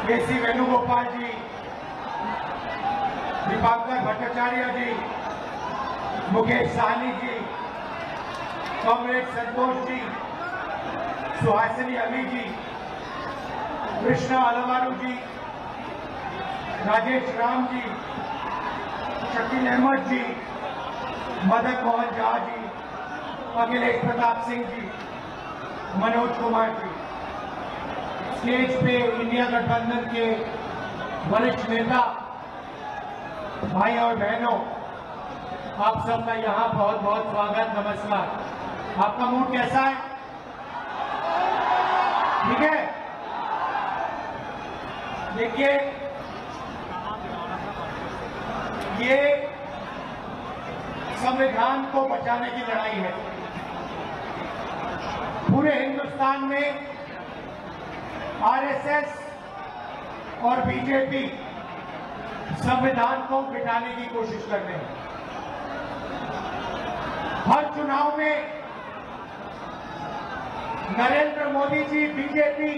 केसी वेणुगोपाल जी, दीपांकर भट्टाचार्य जी, Mukesh Sahni ji, comrade Santosh ji, Suhasini Ali जी, कृष्णा अलवारू जी, राजेश राम जी, शकील अहमद जी, Madan Mohan Jha ji, Akhilesh Pratap Singh ji, Manoj Kumar ji, stage पे India गठबंधन के वरिष्ठ नेता भाई और बहनों, आप सबका यहाँ बहुत बहुत स्वागत, नमस्कार। आपका मूड कैसा है? ठीक है। देखिए, ये संविधान को बचाने की लड़ाई है। पूरे हिंदुस्तान में आरएसएस और बीजेपी संविधान को मिटाने की कोशिश कर रहे हैं। हर चुनाव में नरेंद्र मोदी जी बीजेपी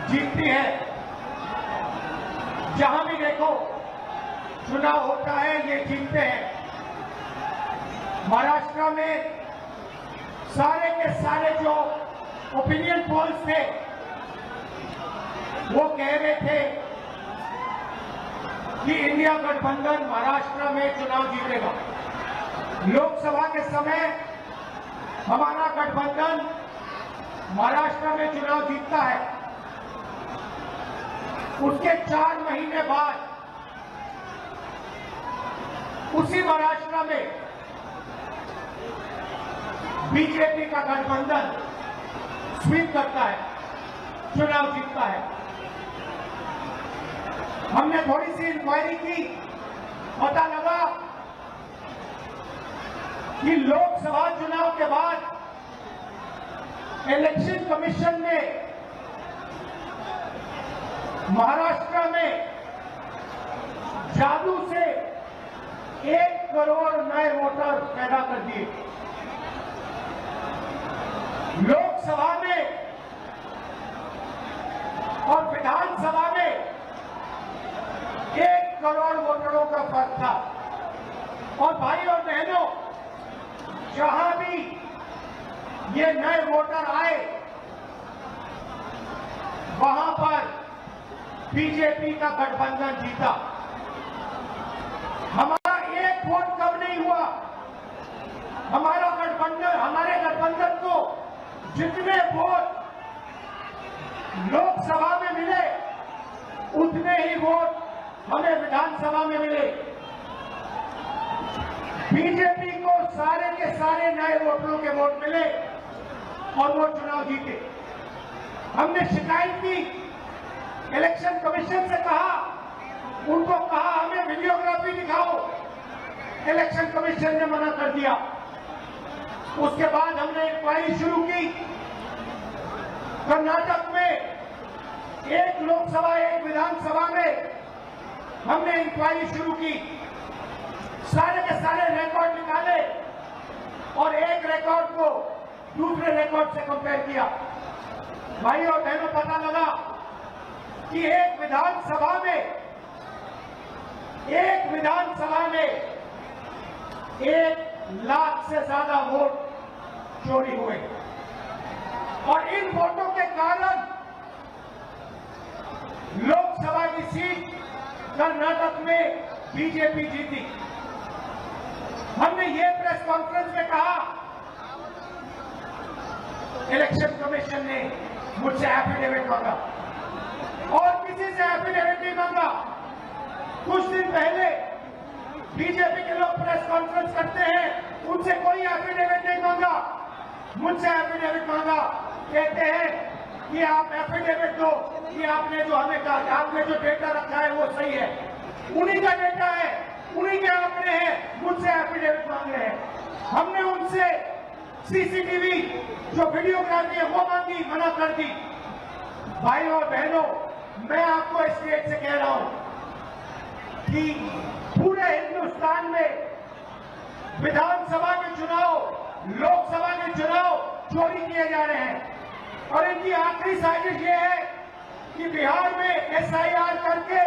जीतती है। जहां भी देखो चुनाव होता है, ये जीतते हैं। महाराष्ट्र में सारे के सारे जो ओपिनियन पोल्स थे वो कह रहे थे कि इंडिया गठबंधन महाराष्ट्र में चुनाव जीतेगा। लोकसभा के समय हमारा गठबंधन महाराष्ट्र में चुनाव जीतता है। उसके 4 महीने बाद उसी महाराष्ट्र में बीजेपी का गठबंधन स्वीप करता है, चुनाव जीतता है। हमने थोड़ी सी इंक्वायरी की, पता लगा कि लोकसभा चुनाव के बाद इलेक्शन कमीशन ने महाराष्ट्र में जादू से 1 करोड़ नए वोटर पैदा कर दिए। लोकसभा में और विधानसभा में 1 करोड़ वोटरों का फर्क था। और भाई और बहनों, जहां भी ये नए वोटर आए, वहां पर बीजेपी का गठबंधन जीता। हमारा 1 वोट कम नहीं हुआ। हमारा गठबंधन, हमारे गठबंधन को जितने वोट लोकसभा में मिले, उतने ही वोट हमें विधानसभा में मिले। बीजेपी को सारे के सारे नए वोटरों के वोट मिले और वो चुनाव जीते। हमने शिकायत की, इलेक्शन कमीशन से कहा, उनको कहा हमें वीडियोग्राफी दिखाओ। इलेक्शन कमीशन ने मना कर दिया। उसके बाद हमने इंक्वायरी शुरू की। कर्नाटक में 1 लोकसभा 1 विधानसभा में हमने इंक्वायरी शुरू की। सारे के सारे रिकॉर्ड निकाले और एक रिकॉर्ड को दूसरे रिकॉर्ड से कंपेयर किया। भाई और बहनों, पता लगा कि एक विधानसभा में 1 लाख से ज्यादा वोट चोरी हुए। और इन वोटों के कारण लोकसभा की सीट कर्नाटक में बीजेपी जीती। हमने ये प्रेस कॉन्फ्रेंस में कहा, इलेक्शन कमीशन ने मुझसे एफिडेविट मांगा और किसी से एफिडेविट नहीं मांगा। कुछ दिन पहले बीजेपी के लोग प्रेस कॉन्फ्रेंस करते हैं, उनसे कोई एफिडेविट नहीं मांगा। मुझसे एफिडेविट मांगा, कहते हैं कि आप एफिडेविट दो कि आपने जो हमें कहा, आपने जो डेटा रखा है वो सही है। उन्हीं का डेटा है, उन्हीं के आंकड़े हैं, मुझसे एफिडेविट मांग रहे हैं। हमने उनसे सीसीटीवी जो वीडियोग्राफी है वो मांगी, मना कर दी। भाई और बहनों, मैं आपको इस स्टेज से कह रहा हूं कि पूरे हिंदुस्तान में विधानसभा के चुनाव, लोकसभा के चुनाव चोरी किए जा रहे हैं। और इनकी आखिरी साजिश ये है कि बिहार में SIR करके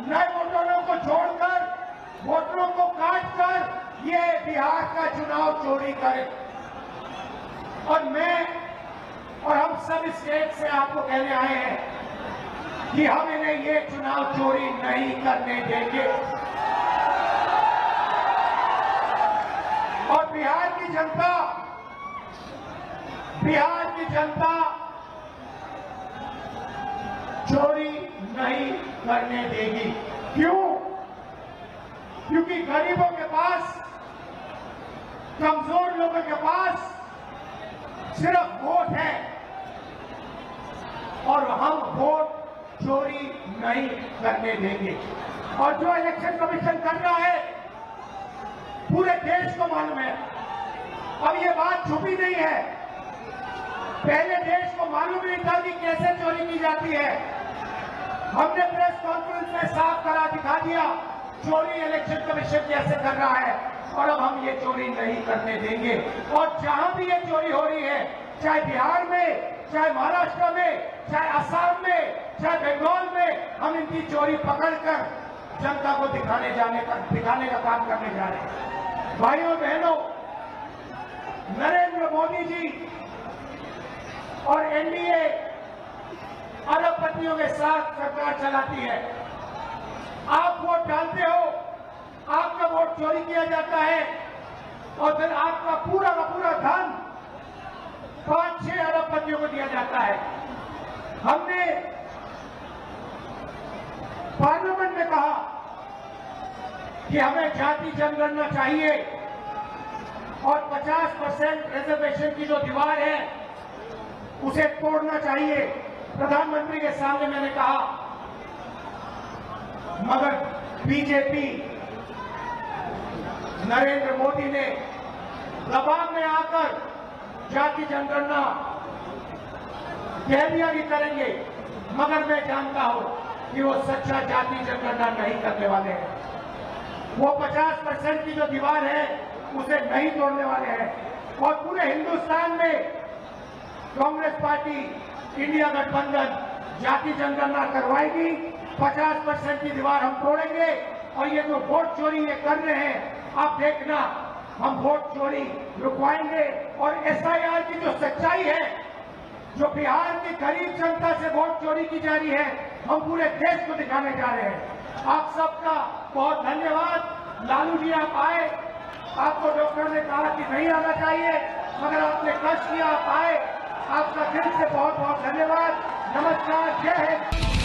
नए वोटरों को जोड़कर वोटरों को काटकर ये बिहार का चुनाव चोरी करे। और मैं और हम सब स्टेट से आपको कहने आए हैं कि हम इन्हें ये चुनाव चोरी नहीं करने देंगे। और बिहार की जनता चोरी नहीं करने देगी। क्यों? क्योंकि गरीबों के पास, कमजोर लोगों के पास सिर्फ वोट है और हम वोट चोरी नहीं करने देंगे। और जो इलेक्शन कमीशन कर रहा है पूरे देश को मालूम है। अब ये बात छुपी नहीं है, पहले देश को मालूम नहीं था कि कैसे चोरी की जाती है। हमने प्रेस कॉन्फ्रेंस में साफ करा दिखा दिया चोरी इलेक्शन कमीशन कैसे कर रहा है, और अब हम ये चोरी नहीं करने देंगे। और जहां भी ये चोरी हो रही है, चाहे बिहार में, चाहे महाराष्ट्र में, चाहे असम में, चाहे बंगाल में, हम इनकी चोरी पकड़कर जनता को दिखाने का काम करने जा रहे हैं। भाइयों बहनों, नरेंद्र मोदी जी और NDA अरबपतियों के साथ सरकार चलाती है। आप वोट डालते हो, आपका वोट चोरी किया जाता है और फिर आपका पूरा का पूरा धन 5-6 अरबपतियों को दिया जाता है। हमने पार्लियामेंट में कहा कि हमें जाति जनगणना चाहिए और 50% रिजर्वेशन की जो दीवार है उसे तोड़ना चाहिए। प्रधानमंत्री के सामने मैंने कहा, मगर बीजेपी, नरेंद्र मोदी ने दबाव में आकर जाति जनगणना कह दिया कि करेंगे, मगर मैं जानता हूं कि वो सच्चा जाति जनगणना नहीं करने वाले हैं। वो 50% की जो दीवार है उसे नहीं तोड़ने वाले हैं। और पूरे हिंदुस्तान में कांग्रेस पार्टी, इंडिया गठबंधन जाति जनगणना करवाएगी, 50% की दीवार हम तोड़ेंगे। और ये जो वोट चोरी ये कर रहे हैं, आप देखना, हम वोट चोरी रुकवाएंगे। और SIR की जो सच्चाई है, जो बिहार की गरीब जनता से वोट चोरी की जा रही है, हम पूरे देश को दिखाने जा रहे हैं। आप सबका बहुत धन्यवाद। लालू जी आप आए, आपको डॉक्टर ने कहा कि नहीं आना चाहिए, मगर आपने कष्ट किया, आप आए। आपका दिल से बहुत बहुत धन्यवाद। नमस्कार, जय हिंद।